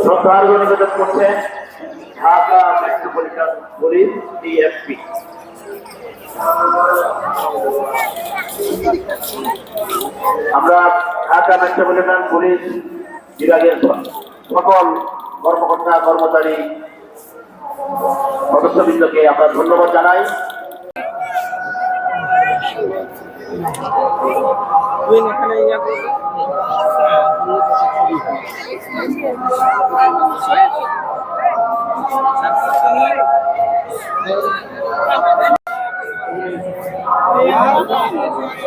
শ্রদ্ধার্ঘ্য নিবেদন করছেন Dhaka metropolitan police DSP. আমরা ঢাকা মেট্রোপলিটন পুলিশ বিভাগের সকল কর্মকর্তা কর্মচারী সদস্যবৃন্দকে আমরা ধন্যবাদ জানাই।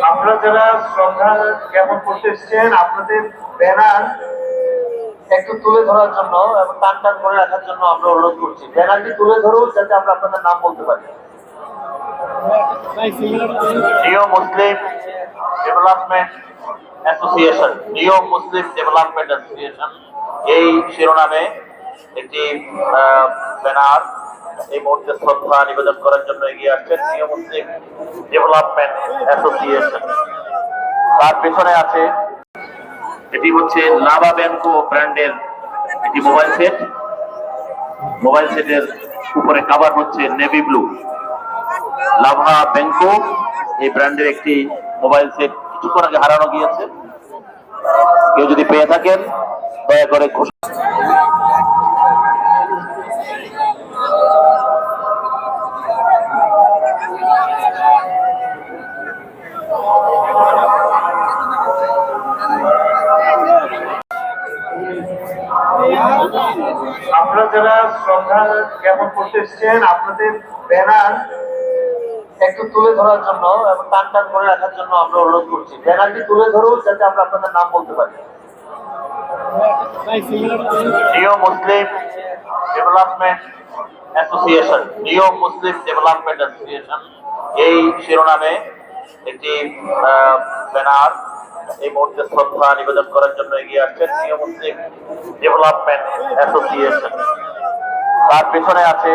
আপনারা যারা শ্রদ্ধা জ্ঞাপন করতে এসেছেন, আপনাদের ব্যানার একটু তুলে ধরার জন্য এবং টান টান করে রাখার জন্য আমরা অনুরোধ করছি। ব্যানারটি তুলে ধরুন যাতে আমরা আপনাদের নাম বলতে পারি। নিউ মুসলিম ডেভেলপমেন্ট অ্যাসোসিয়েশন, নিউ মুসলিম ডেভেলপমেন্ট অ্যাসোসিয়েশন, এই শিরোনামে একটি ব্যানার এই মুহূর্তে শ্রদ্ধা নিবেদন করার জন্য এগিয়ে আসছেন নিউ মুসলিম ডেভেলপমেন্ট অ্যাসোসিয়েশন। তার পেছনে আছে, এটি হচ্ছে লাভা ব্যাংকো ব্র্যান্ডের একটি মোবাইল সেট। মোবাইল সেটের উপরে কভার হচ্ছে নেভি ব্লু। লাভা ব্যাংকো এই ব্র্যান্ডের একটি মোবাইল সেট কিছুক্ষণ আগে হারানো গিয়েছে। কেউ যদি পেয়ে থাকেন দয়া করে আপনারা যারা শ্রদ্ধা জ্ঞাপন করতে এসেছেন, আপনাদের ব্যানার একটু তুলে ধরার জন্য এবং টান টান করে রাখার জন্য আমরা অনুরোধ করছি। ব্যানারটি তুলে ধরুন যাতে আমরা আপনাদের নাম বলতে পারি। নিউ মুসলিম ডেভেলপমেন্ট অ্যাসোসিয়েশন, নিউ মুসলিম ডেভেলপমেন্ট অ্যাসোসিয়েশন, এই শিরোনামে একটি ব্যানার এই মুহূর্তে শ্রদ্ধা নিবেদন করার জন্য এগিয়ে আসছেন নিউ মুসলিম ডেভেলপমেন্ট অ্যাসোসিয়েশন। তার পেছনে আছে,